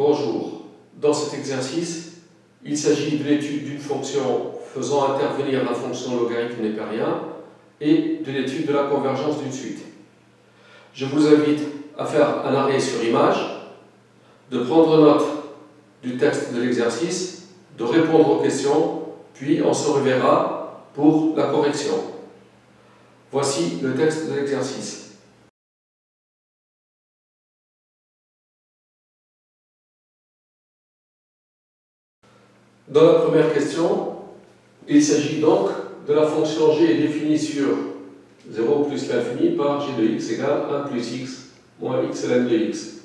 Bonjour. Dans cet exercice, il s'agit de l'étude d'une fonction faisant intervenir la fonction logarithme népérien et de l'étude de la convergence d'une suite. Je vous invite à faire un arrêt sur image, de prendre note du texte de l'exercice, de répondre aux questions, puis on se reverra pour la correction. Voici le texte de l'exercice. Dans la première question, il s'agit donc de la fonction g définie sur 0 plus l'infini par g de x égale 1 plus x moins x ln de x.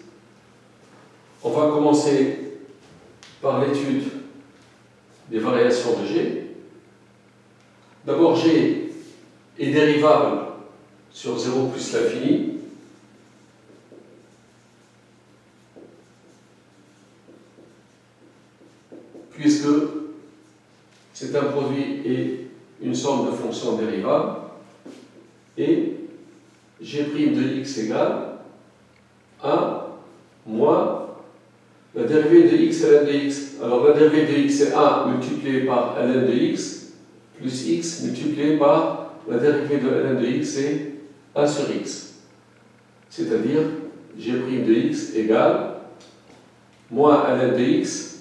On va commencer par l'étude des variations de g. D'abord, g est dérivable sur 0 plus l'infini. Puisque c'est un produit et une somme de fonctions dérivables, et g' de x égale 1 moins la dérivée de x ln de x. Alors la dérivée de x est 1 multiplié par ln de x plus x multiplié par la dérivée de ln de x c'est 1 sur x. C'est-à-dire g' de x égale moins ln de x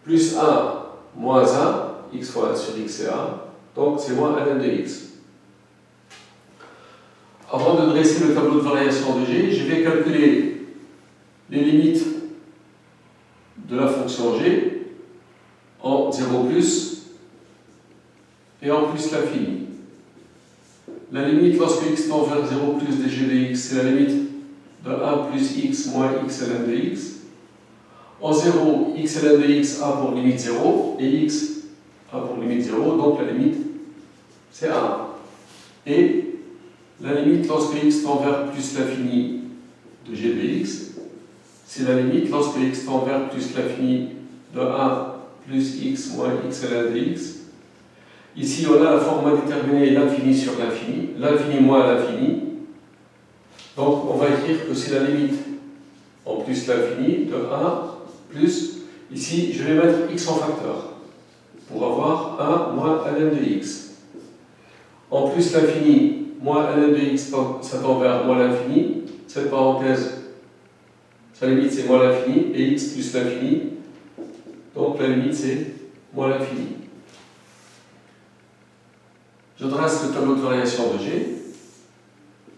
plus 1 moins 1, x fois 1 sur x c'est 1, donc c'est moins ln de x. Avant de dresser le tableau de variation de g, je vais calculer les limites de la fonction g en 0 plus et en plus l'infini. La limite lorsque x tend vers 0 plus de g de x, c'est la limite de 1 plus x moins x ln de x. En 0, x ln de x a pour limite 0 et x a pour limite 0, donc la limite c'est 1. Et la limite lorsque x tend vers plus l'infini de g de x, c'est la limite lorsque x tend vers plus l'infini de 1 plus x moins x ln de x. Ici on a la forme indéterminée l'infini sur l'infini, l'infini moins l'infini. Donc on va écrire que c'est la limite en plus l'infini de 1 plus, ici je vais mettre x en facteur pour avoir 1 moins ln de x. En plus l'infini moins ln de x, ça tend vers moins l'infini. Cette parenthèse, sa limite c'est moins l'infini et x plus l'infini. Donc la limite c'est moins l'infini. Je dresse le tableau de variation de g.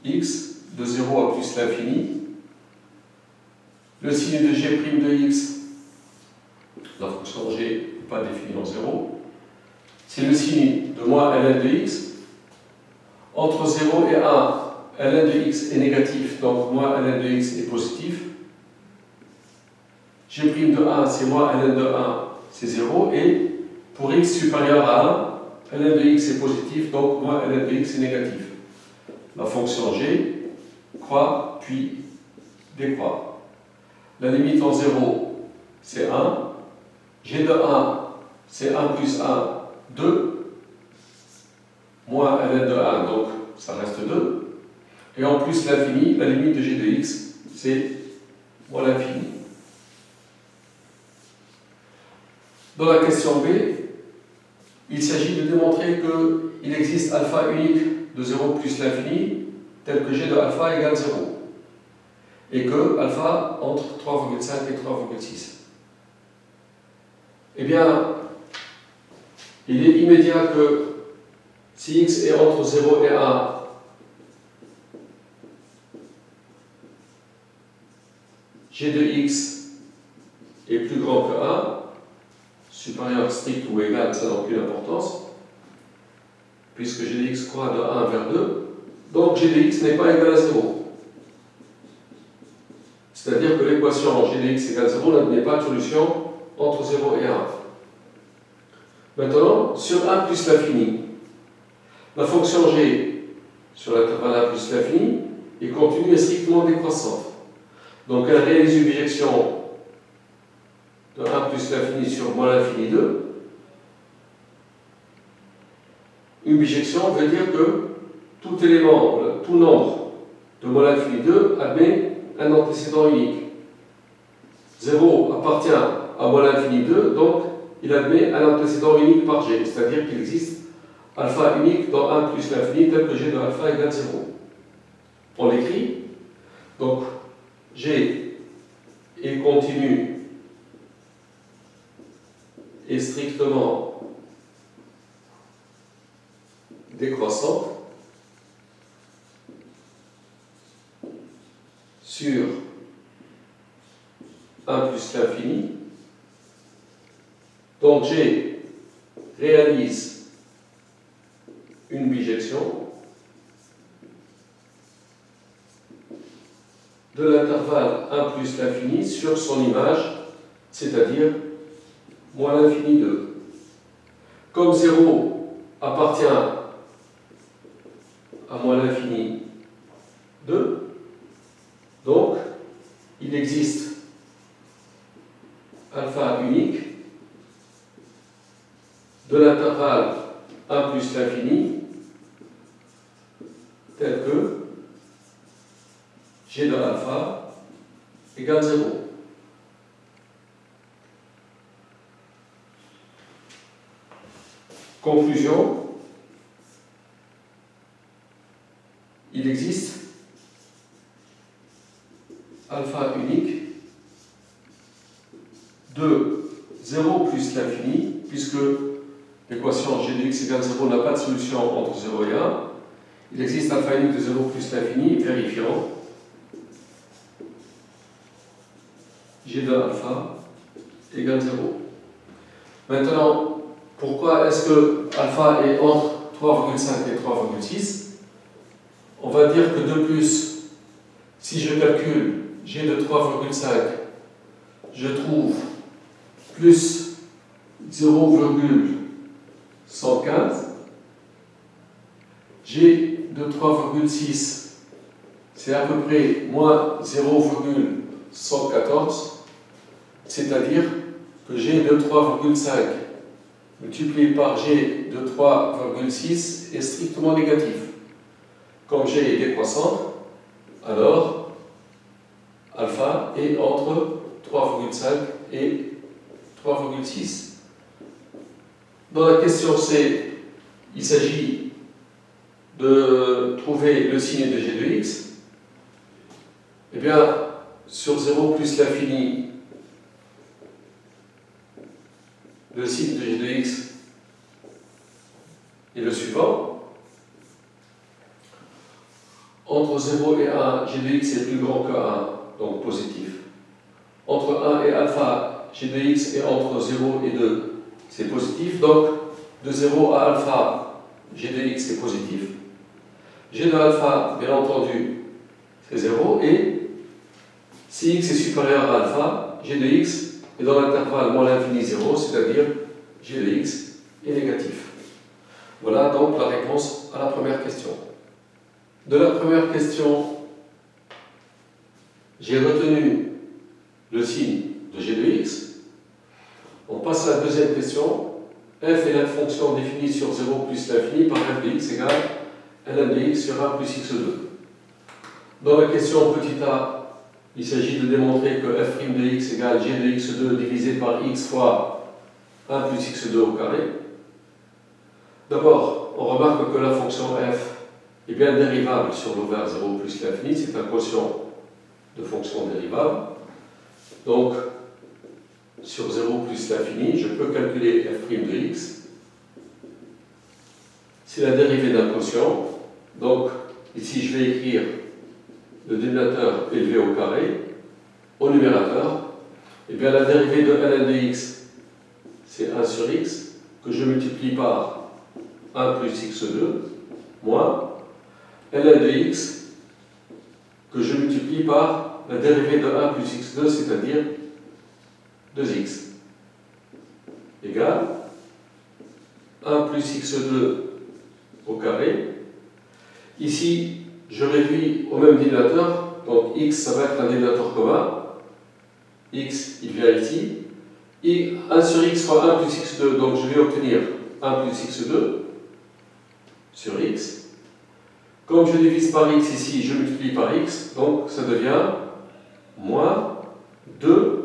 X de 0 à plus l'infini. Le signe de g' de x, la fonction g n'est pas définie en 0, c'est le signe de moins ln de x. Entre 0 et 1, ln de x est négatif, donc moins ln de x est positif. G' de 1, c'est moins ln de 1, c'est 0. Et pour x supérieur à 1, ln de x est positif, donc moins ln de x est négatif. La fonction g croît puis décroît. La limite en 0, c'est 1. G de 1, c'est 1 plus 1, 2. Moins ln de 1, donc ça reste 2. Et en plus l'infini, la limite de g de x, c'est moins l'infini. Dans la question B, il s'agit de démontrer qu'il existe alpha unique de 0 plus l'infini, tel que g de alpha égale 0. Et que alpha entre 3,5 et 3,6. Eh bien, il est immédiat que si x est entre 0 et 1, g de x est plus grand que 1, supérieur, strict ou égal, ça n'a aucune importance, puisque g de x croît de 1 vers 2, donc g de x n'est pas égal à 0. C'est-à-dire que l'équation g de x égale 0 n'admet pas de solution entre 0 et 1. Maintenant, sur 1 plus l'infini, la fonction g sur l'intervalle 1 plus l'infini est continue et strictement décroissante. Donc elle réalise une bijection de 1 plus l'infini sur moins l'infini 2. Une bijection veut dire que tout élément, tout nombre de moins l'infini 2 admet un antécédent unique. 0 appartient à moins l'infini 2, donc il admet un antécédent unique par g, c'est-à-dire qu'il existe alpha unique dans 1 plus l'infini tel que g de alpha égale 0. On l'écrit, donc g est continu et strictement décroissante sur 1 plus l'infini. Donc G réalise une bijection de l'intervalle 1 plus l'infini sur son image, c'est-à-dire moins l'infini 2. Comme 0 appartient à moins l'infini 2, donc il existe alpha unique de l'intervalle 1 plus l'infini tel que g de alpha égale 0. Conclusion, il existe alpha unique de 0 plus l'infini, puisque l'équation g de x égale 0 n'a pas de solution entre 0 et 1. Il existe alpha unique de 0 plus l'infini, vérifiant g de alpha égale 0. Maintenant, pourquoi est-ce que alpha est entre 3,5 et 3,6? On va dire que de plus, si je calcule g de 3,5, je trouve plus 0,115. G de 3,6, c'est à peu près moins 0,114, c'est-à-dire que g de 3,5 multiplié par g de 3,6 est strictement négatif. Comme g est décroissante, alors alpha est entre 3,5 et 3,6. Dans la question C, il s'agit de trouver le signe de g de x. Eh bien, sur 0 plus l'infini, le signe de g de x est le suivant. Entre 0 et 1, g de x est plus grand que 1, donc positif. Entre 1 et alpha, g de x est entre 0 et 2, c'est positif. Donc, de 0 à alpha, g de x est positif. G de alpha, bien entendu, c'est 0. Et si x est supérieur à alpha, g de x est dans l'intervalle moins l'infini 0, c'est-à-dire g de x est négatif. Voilà donc la réponse à la première question. De la première question, j'ai retenu le signe de g de x. On passe à la deuxième question. F est la fonction définie sur 0 plus l'infini par f de x égale ln de x sur 1 plus x2. Dans la question petit a, il s'agit de démontrer que f' de x égale g de x2 divisé par x fois 1 plus x2 au carré. D'abord, on remarque que la fonction f est bien dérivable sur l'ovaire 0 plus l'infini, c'est un quotient de fonction dérivable. Donc, sur 0 plus l'infini, je peux calculer f' de x. C'est la dérivée d'un quotient. Donc, ici, je vais écrire le dénominateur élevé au carré. Au numérateur, et bien la dérivée de ln de x, c'est 1 sur x, que je multiplie par 1 plus x2, moins ln de x, que je multiplie par la dérivée de 1 plus x2, c'est-à-dire 2x, égale 1 plus x2 au carré. Ici, je réduis au même dénominateur, donc x, ça va être un dénominateur commun. X, il vient ici. Et 1 sur x fois 1 plus x2, donc je vais obtenir 1 plus x2 sur x. Comme je divise par x ici, je multiplie par x, donc ça devient moins 2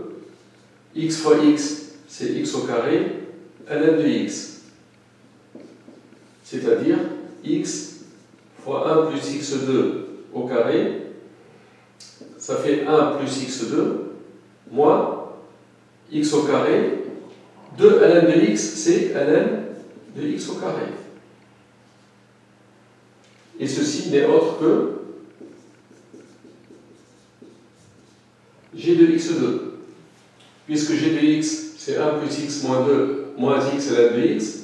x fois x, c'est x au carré, ln de x. C'est-à-dire x fois 1 plus x2 au carré, ça fait 1 plus x2, moins x au carré, 2 ln de x, c'est ln de x au carré. Et ceci n'est autre que g de x2. Puisque g de x, c'est 1 plus x moins 2 moins x ln de x,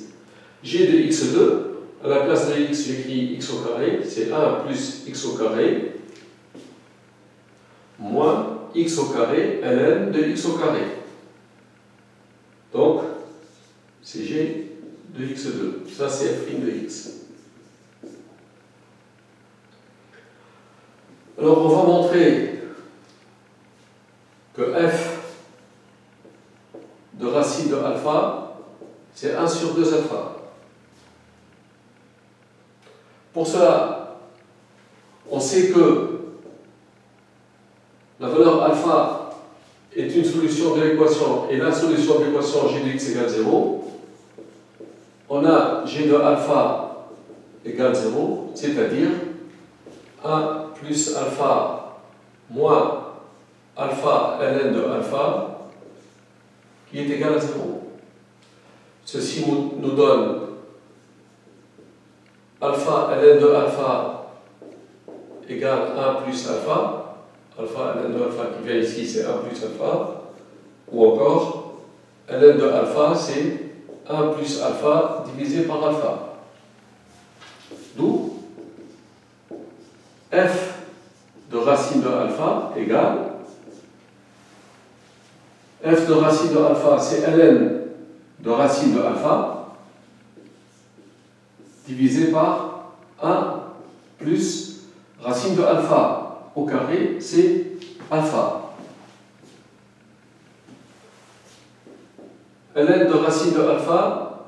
g de x2, à la place de x, j'écris x au carré, c'est 1 plus x au carré, moins x au carré, ln de x au carré. Donc, c'est g de x2. Ça, c'est f' de x. Alors, on va montrer que f de racine de alpha, c'est 1 sur 2 alpha. Pour cela, on sait que la valeur alpha est une solution de l'équation, et la solution de l'équation g de x égale 0. On a g de alpha égale 0, c'est-à-dire 1 plus alpha moins alpha ln de alpha qui est égal à 0. Ceci nous donne alpha ln de alpha égale 1 plus alpha. Alpha ln de alpha qui vient ici, c'est 1 plus alpha. Ou encore, ln de alpha, c'est 1 plus alpha divisé par alpha. D'où f de racine de alpha égale f de racine de alpha, c'est ln de racine de alpha divisé par 1 plus racine de alpha au carré, c'est alpha. ln de racine de alpha,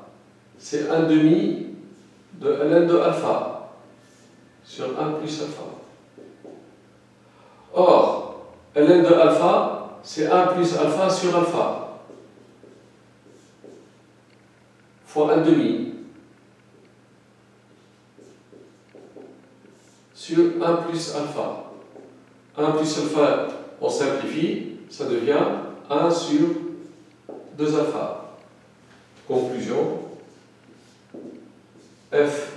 c'est 1 demi de ln de alpha sur 1 plus alpha. Or, ln de alpha, c'est 1 plus alpha sur alpha, fois 1 demi, sur 1 plus alpha. 1 plus alpha, on simplifie, ça devient 1 sur 2 alpha. Conclusion, f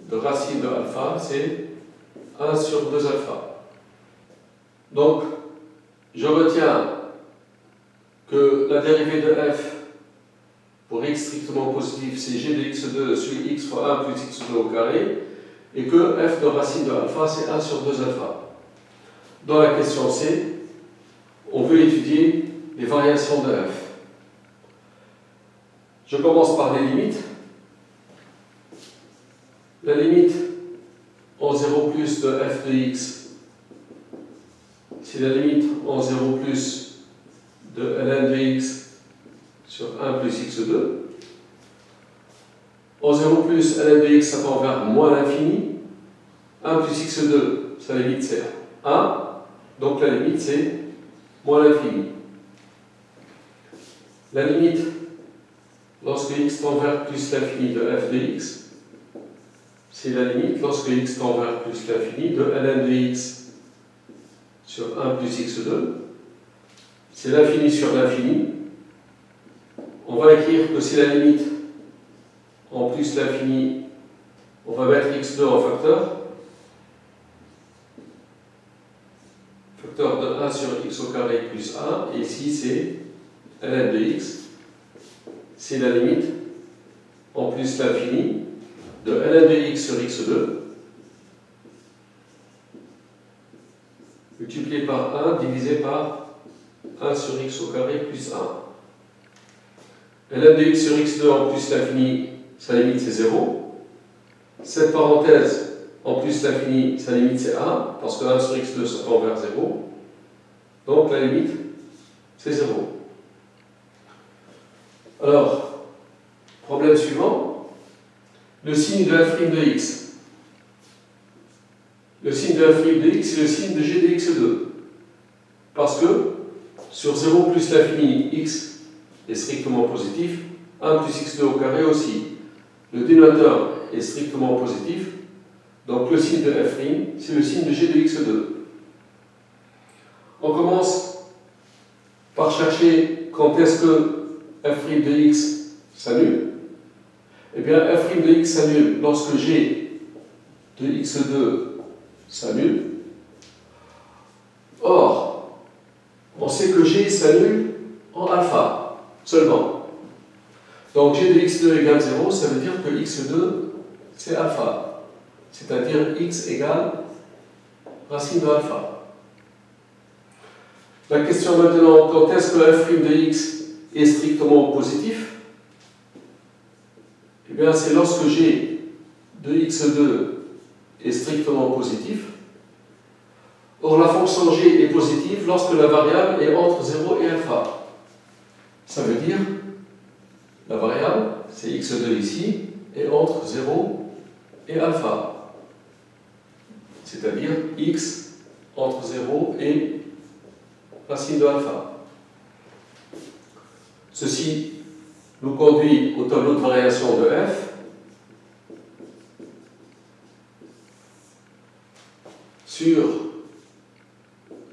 de racine de alpha, c'est 1 sur 2 alpha. Donc, je retiens que la dérivée de f pour x strictement positif, c'est g de x2 sur x fois 1 plus x2 au carré, et que f de racine de alpha, c'est 1 sur 2 alpha. Dans la question C, on veut étudier les variations de f. Je commence par les limites. La limite en 0 plus de f de x, c'est la limite en 0 plus de ln de x sur 1 plus x2. En 0 plus, ln de x, ça tend vers moins l'infini. 1 plus x2, sa limite c'est 1. Donc la limite c'est moins l'infini. La limite, lorsque x tend vers plus l'infini de f de x, c'est la limite lorsque x tend vers plus l'infini de ln de x sur 1 plus x2. C'est l'infini sur l'infini. On va écrire que c'est la limite en plus l'infini. On va mettre x2 en facteur. Facteur de 1 sur x au carré plus 1. Et ici, c'est ln de x. C'est la limite en plus l'infini de ln de x sur x2 multiplié par 1 divisé par 1 sur x au carré plus 1. ln de x sur x2 en plus l'infini, sa limite c'est 0. Cette parenthèse en plus l'infini, sa limite c'est 1, parce que 1 sur x2 ça tend vers 0. Donc la limite c'est 0. Alors, problème suivant, le signe de f' de x. Le signe de f' de x, c'est le signe de g de x2. Parce que sur 0 plus l'infini x est strictement positif, 1 plus x2 au carré aussi. Le dénominateur est strictement positif, donc le signe de f', c'est le signe de g de x2. On commence par chercher quand est-ce que f' de x s'annule. Eh bien, f' de x s'annule lorsque g de x2 s'annule. Or, on sait que g s'annule en alpha seulement. Donc g de x2 égale 0, ça veut dire que x2 c'est alpha, c'est-à-dire x égale racine de alpha. La question maintenant, quand est-ce que f' de x est strictement positif? Eh bien, c'est lorsque g de x2 est strictement positif. Or, la fonction g est positive lorsque la variable est entre 0 et alpha. Ça veut dire, la variable, c'est x2 ici, est entre 0 et alpha. C'est-à-dire x entre 0 et racine de alpha. Ceci nous conduit au tableau de variation de f. Sur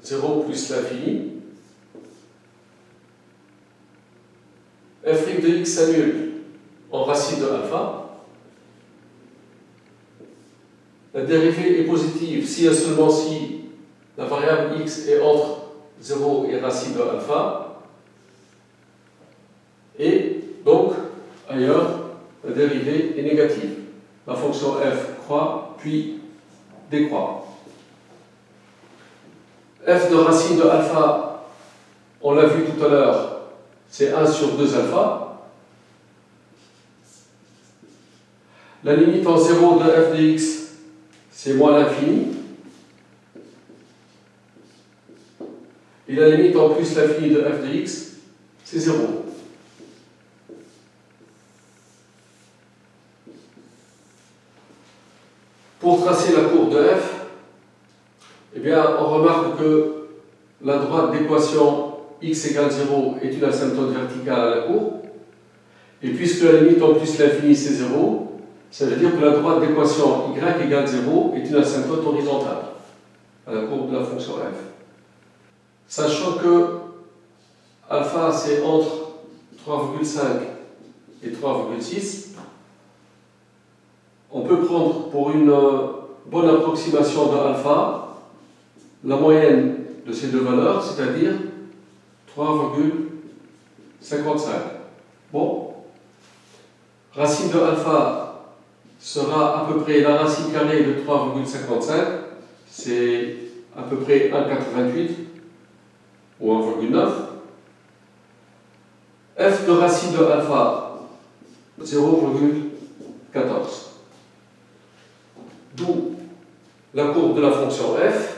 0 plus l'infini, f' de x s'annule en racine de alpha. La dérivée est positive si et seulement si la variable x est entre 0 et racine de alpha. Et donc, ailleurs, la dérivée est négative. La fonction f croît puis décroît. F de racine de alpha, on l'a vu tout à l'heure, c'est 1 sur 2 alpha. La limite en 0 de f de x, c'est moins l'infini. Et la limite en plus l'infini de f de x, c'est 0. Pour tracer la courbe de f, eh bien, on remarque que la droite d'équation x égale 0 est une asymptote verticale à la courbe. Et puisque la limite en plus l'infini c'est 0, ça veut dire que la droite d'équation y égale 0 est une asymptote horizontale à la courbe de la fonction f. Sachant que alpha c'est entre 3,5 et 3,6, on peut prendre pour une bonne approximation de alpha la moyenne de ces deux valeurs, c'est-à-dire 3,55. Bon, racine de alpha sera à peu près la racine carrée de 3,55, c'est à peu près 1,88 ou 1,9. F de racine de alpha, 0,14. D'où la courbe de la fonction f.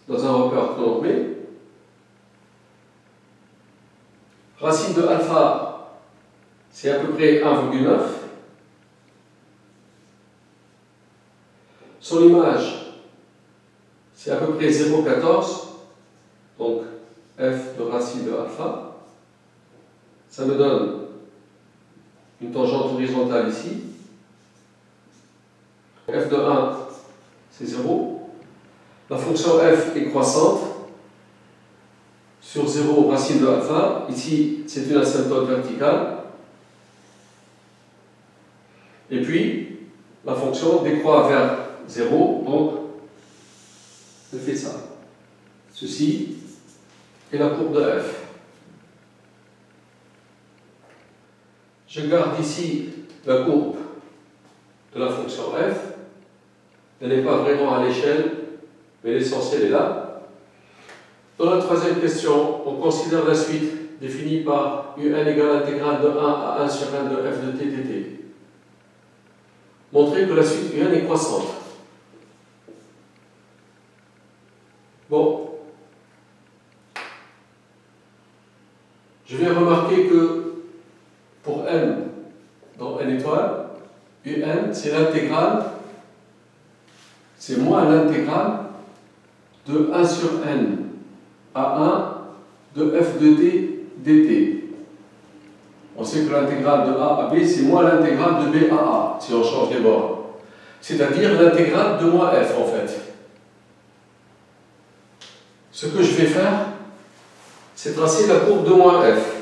Dans un repère normé, racine de alpha, c'est à peu près 1,9. Son image, c'est à peu près 0,14. Donc, f de racine de alpha. Ça me donne une tangente horizontale ici. F de 1, c'est 0. La fonction f est croissante sur 0 racine de alpha. Ici, c'est une asymptote verticale. Et puis, la fonction décroît vers 0, donc je fais ça. Ceci est la courbe de f. Je garde ici la courbe de la fonction f. Elle n'est pas vraiment à l'échelle, mais l'essentiel est là. Dans la troisième question, on considère la suite définie par un égale intégrale de 1 à 1 sur 1 de f de t dt. Montrer que la suite un est croissante. Bon. Je vais remarquer que pour n dans n étoile, un c'est l'intégrale c'est moins l'intégrale de 1 sur n à 1 de f de t dt. On sait que l'intégrale de a à b, c'est moins l'intégrale de b à a, si on change les bords. C'est-à-dire l'intégrale de moins f, en fait. Ce que je vais faire, c'est tracer la courbe de moins f.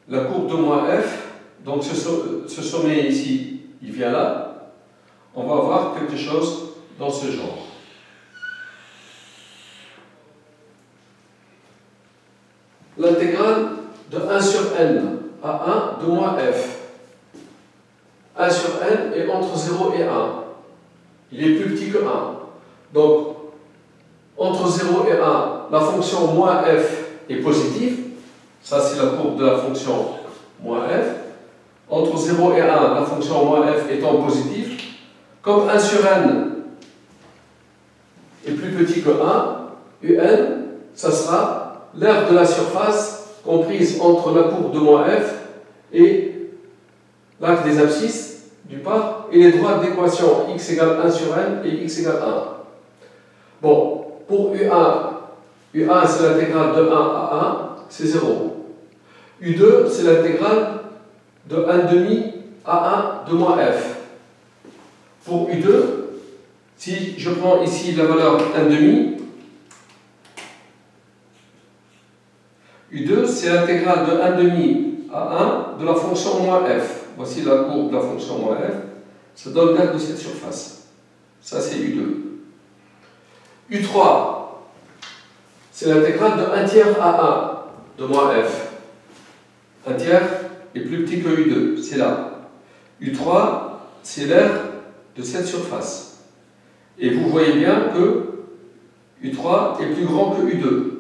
La courbe de moins f, donc ce sommet ici, il vient là. On va avoir quelque chose dans ce genre. L'intégrale de 1 sur n à 1 de moins f. 1 sur n est entre 0 et 1. Il est plus petit que 1. Donc, entre 0 et 1, la fonction moins f est positive. Ça, c'est la courbe de la fonction moins f. Entre 0 et 1, la fonction moins f étant positive. Comme 1 sur n est plus petit que 1, un, ça sera l'aire de la surface comprise entre la courbe de moins f et l'arc des abscisses du part et les droites d'équation x égale 1 sur n et x égale 1. Bon, pour U1 c'est l'intégrale de 1 à 1, c'est 0. U2 c'est l'intégrale de 1 demi à 1 de moins f. Pour U2, si je prends ici la valeur 1 demi, U2, c'est l'intégrale de 1 demi à 1 de la fonction moins f. Voici la courbe de la fonction moins f. Ça donne l'aire de cette surface. Ça, c'est U2. U3, c'est l'intégrale de 1 tiers à 1 de moins f. 1 tiers est plus petit que U2, c'est là. U3, c'est l'aire de cette surface. Et vous voyez bien que U3 est plus grand que U2.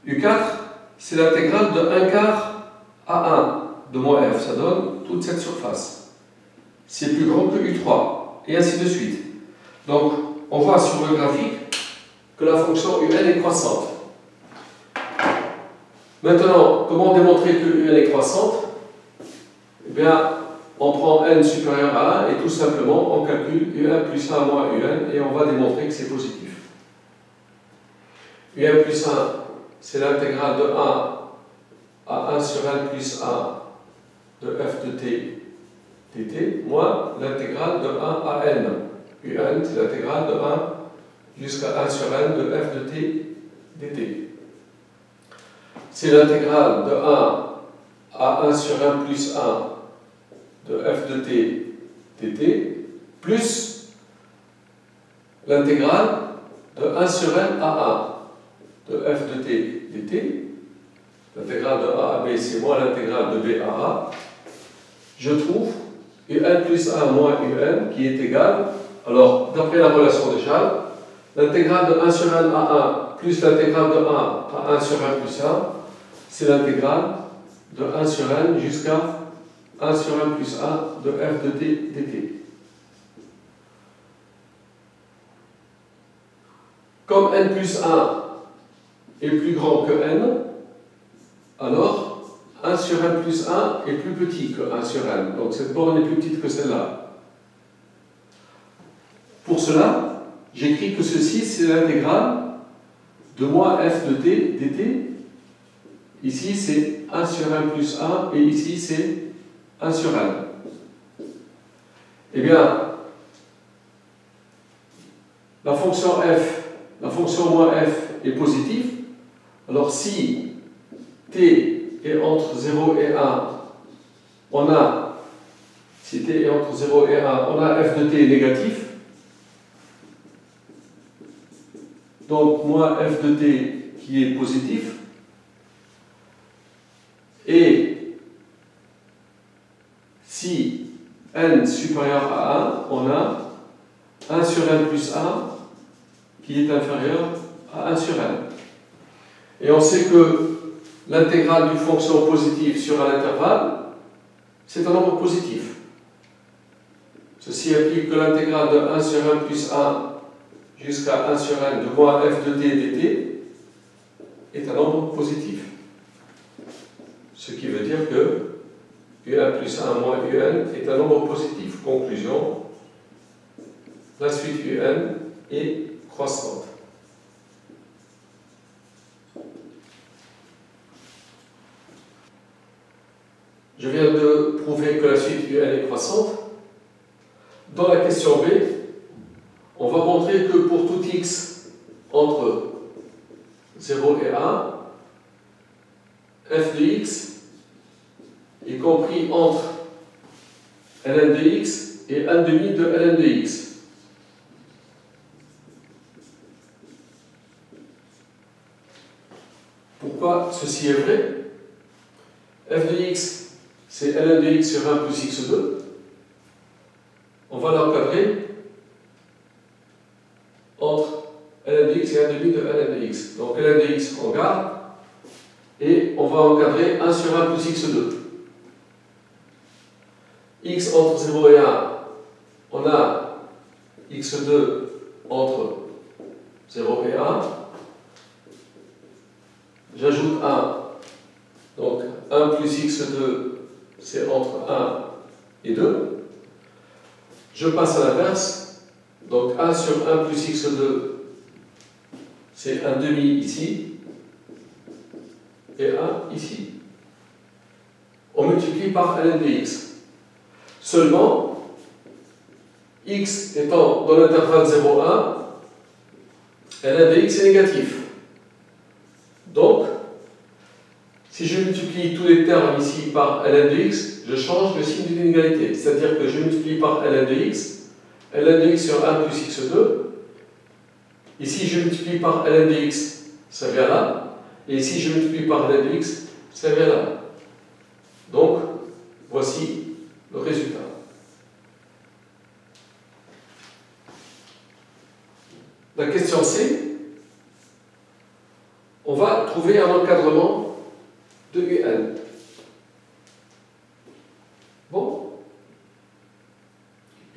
U4, c'est l'intégrale de 1 quart à 1 de moins f. Ça donne toute cette surface. C'est plus grand que U3. Et ainsi de suite. Donc, on voit sur le graphique que la fonction un est croissante. Maintenant, comment démontrer que un est croissante? Eh bien, on prend n supérieur à 1 et tout simplement on calcule un plus 1 moins un et on va démontrer que c'est positif. Un plus 1, c'est l'intégrale de 1 à 1 sur n plus 1 de f de t dt moins l'intégrale de 1 à n. Un, c'est l'intégrale de 1 jusqu'à 1 sur n de f de t dt. C'est l'intégrale de 1 à 1 sur 1 plus 1 de f de t dt plus l'intégrale de 1 sur n à 1 de f de t dt. L'intégrale de a à b, c'est moins l'intégrale de b à a. Je trouve un plus 1 moins un qui est égal, alors d'après la relation de Charles, l'intégrale de 1 sur n à 1 plus l'intégrale de 1 à 1 sur 1 plus 1, c'est l'intégrale de 1 sur n jusqu'à 1 sur 1 plus 1 de f de t dt. Comme n plus 1 est plus grand que n, alors 1 sur n plus 1 est plus petit que 1 sur n. Donc cette borne est plus petite que celle-là. Pour cela, j'écris que ceci, c'est l'intégrale de moins f de t dt. Ici, c'est 1 sur 1 plus 1, et ici, c'est 1 sur n. Eh bien, la fonction f, la fonction moins f est positive. Alors si t est entre 0 et 1, on a, si t est entre 0 et 1, on a f de t négatif. Donc, moins f de t qui est positif. Et si n supérieur à 1, on a 1 sur n plus 1 qui est inférieur à 1 sur n. Et on sait que l'intégrale d'une fonction positive sur un intervalle, c'est un nombre positif. Ceci implique que l'intégrale de 1 sur 1 plus 1 jusqu'à 1 sur n de moins f de t dt est un nombre positif. Ce qui veut dire que un plus 1 moins un est un nombre positif. Conclusion, la suite un est croissante. Je viens de prouver que la suite un est croissante. Dans la question B, on va montrer que pour tout x entre 0 et 1, f de x, y compris entre ln de x et 1 demi de ln de x. Pourquoi ceci est vrai? F de x, c'est ln de x sur 1 plus x2. On va l'encadrer entre ln de x et 1 demi de ln de x. Donc ln de x, on garde. Et on va encadrer 1 sur 1 plus x2. X entre 0 et 1, on a x2 entre 0 et 1. J'ajoute 1. Donc 1 plus x2, c'est entre 1 et 2. Je passe à l'inverse. Donc 1 sur 1 plus x2, c'est 1 demi ici. Et 1 ici. On multiplie par ln de x. Seulement, x étant dans l'intervalle 0,1, ln de x est négatif. Donc, si je multiplie tous les termes ici par ln de x, je change le signe d'une inégalité. C'est-à-dire que je multiplie par ln de x sur 1 plus x2. Ici, je multiplie par ln de x, ça vient là. Et ici, je multiplie par ln de x, ça vient là. Donc, voici le résultat. La question C, on va trouver un encadrement de un. Bon.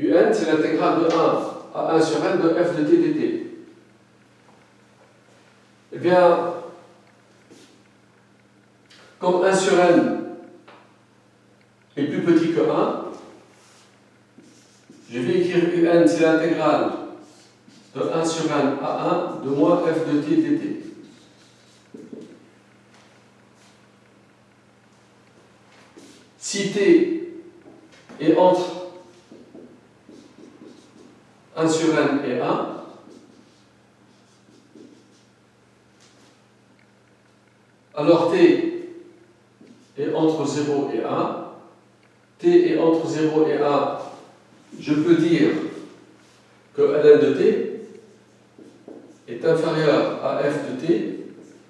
un, c'est l'intégrale de 1 à 1 sur n de f de t dt. Eh bien, comme 1 sur n est plus petit que 1, je vais écrire un, c'est l'intégrale de 1 sur n à 1 de moins f de t dt. Si t est entre 1 sur n et 1, alors t est entre 0 et 1, t est entre 0 et 1, je peux dire que ln de t est inférieur à f de t,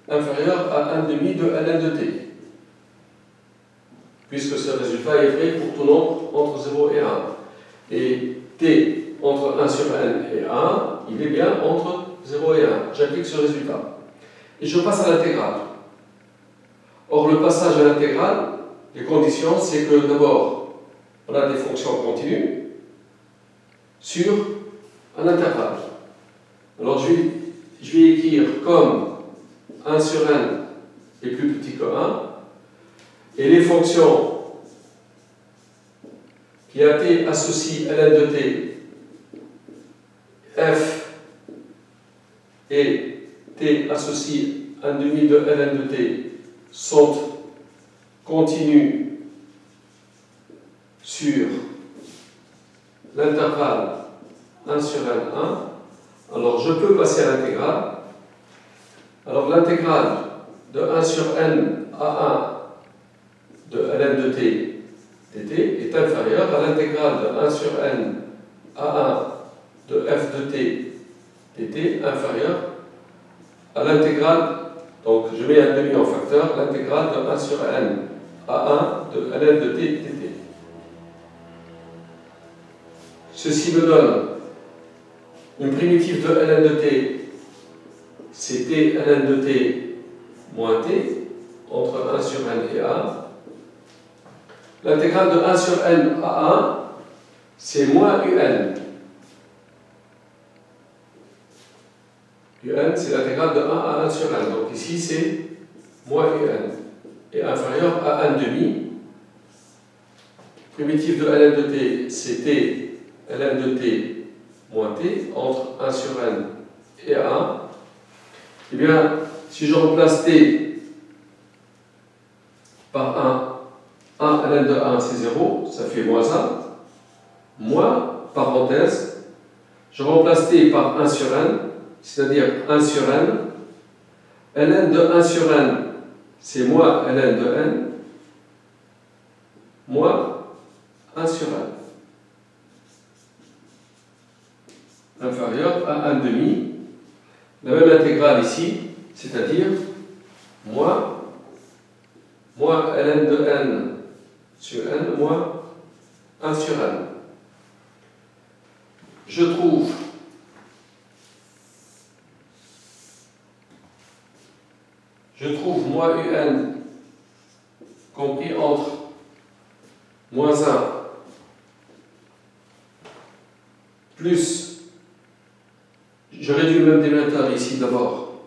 inférieur à 1 demi de ln de t, puisque ce résultat est vrai pour tout nombre entre 0 et 1. Et t entre 1 sur n et 1, il est bien entre 0 et 1. J'applique ce résultat. Et je passe à l'intégrale. Or, le passage à l'intégrale, les conditions, c'est que d'abord, on a des fonctions continues sur un intervalle. Alors, je vais écrire comme 1 sur n est plus petit que 1, et les fonctions qui à t associent ln de t, f et t associe 1 demi de ln de t sont continues sur l'intervalle 1 sur n1, alors je peux passer à l'intégrale. Alors l'intégrale de 1 sur n à 1 de ln de t dt est inférieure à l'intégrale de 1 sur n à 1 de f de t dt inférieure à l'intégrale, donc je mets un demi en facteur, l'intégrale de 1 sur n à 1 de ln de t dt. Ceci me donne une primitive de ln de t, c'est t ln de t moins t, entre 1 sur n et 1. L'intégrale de 1 sur n à 1, c'est moins un. un, c'est l'intégrale de 1 à 1 sur n. Donc ici, c'est moins un. Et inférieur à 1 demi primitif de ln de t, c'est t, ln de t moins t, entre 1 sur n et 1. Eh bien, si je remplace t par 1 ln de 1 c'est 0, ça fait moins 1, moins, parenthèse, je remplace t par 1 sur n, c'est-à-dire 1 sur n, ln de 1 sur n, c'est moins ln de n, moins 1 sur n, inférieur à 1 demi. La même intégrale ici, c'est-à-dire moins ln de n sur n moins 1 sur n. Je trouve moins un compris entre moins 1 plus, je réduis le même dénominateur ici d'abord,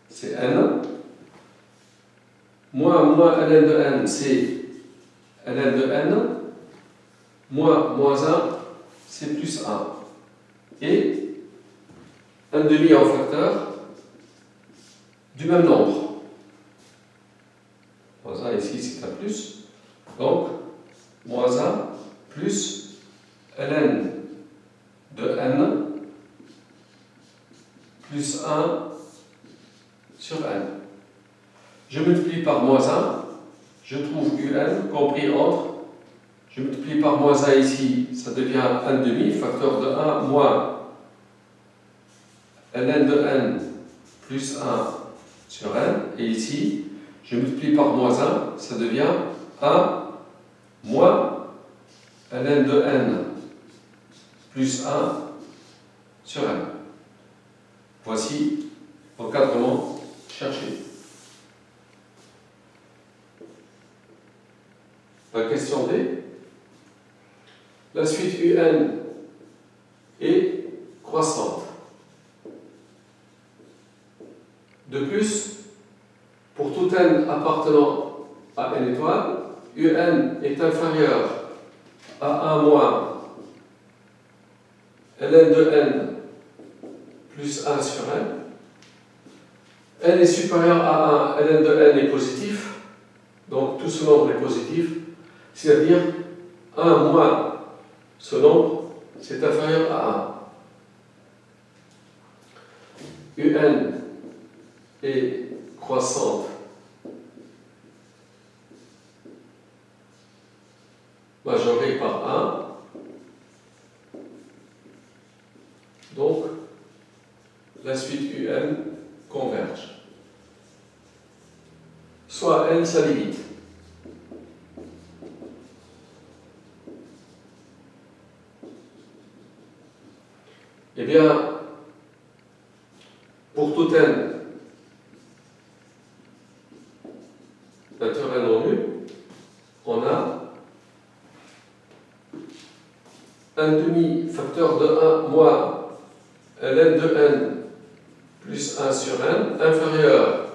c'est n, moins ln de n, c'est ln de n, moins 1, c'est plus 1. Et 1 demi en facteur du même nombre. Moins 1 ici, c'est un plus. Donc, moins 1 plus ln de n plus 1 sur n. Je multiplie par moins 1, je trouve un compris entre, je multiplie par moins 1 ici, ça devient 1 demi, facteur de 1 moins ln de n plus 1 sur n, et ici, je multiplie par moins 1, ça devient 1 moins ln de n plus 1 sur n. Voici l'encadrement cherché. La question D. La suite un est croissante. De plus, pour tout n appartenant à n étoile, un est inférieur à 1 moins ln de n plus 1 sur n est supérieur à 1, ln de n est positif, donc tout ce nombre est positif, c'est-à-dire 1 moins ce nombre, c'est inférieur à 1. un est croissante majorée par 1, donc la suite un converge. Soit n sa limite. Eh bien, pour tout n naturel non nul, on a un demi facteur de 1 moins ln de n plus 1 sur n inférieur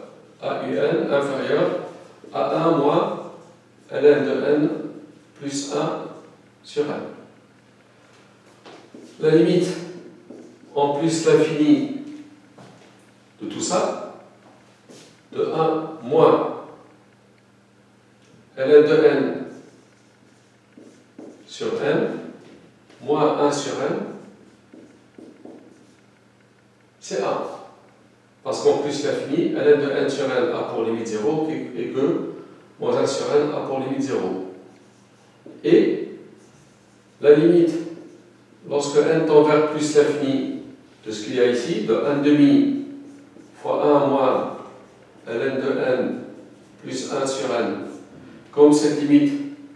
à un inférieur à 1 moins ln de n plus 1 sur n. La limite en plus l'infini de tout ça, de 1 moins ln de n sur n, moins 1 sur n, c'est 1. Parce qu'en plus l'infini, ln de n sur n a pour limite 0 et que moins 1 sur n a pour limite 0. Et la limite, lorsque n tend vers plus l'infini de ce qu'il y a ici, de 1 demi fois 1 moins ln de n plus 1 sur n, comme cette limite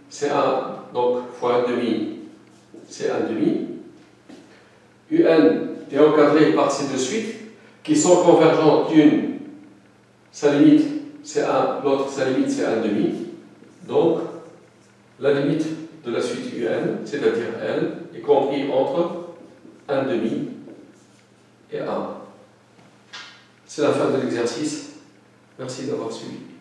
c'est 1, donc fois 1 demi, c'est 1 demi, un est encadré par ces deux suites qui sont convergentes. Une, sa limite c'est 1, l'autre sa limite c'est 1 demi, donc la limite de la suite un, c'est-à-dire L, est compris entre 1 demi et 1. C'est la fin de l'exercice. Merci d'avoir suivi.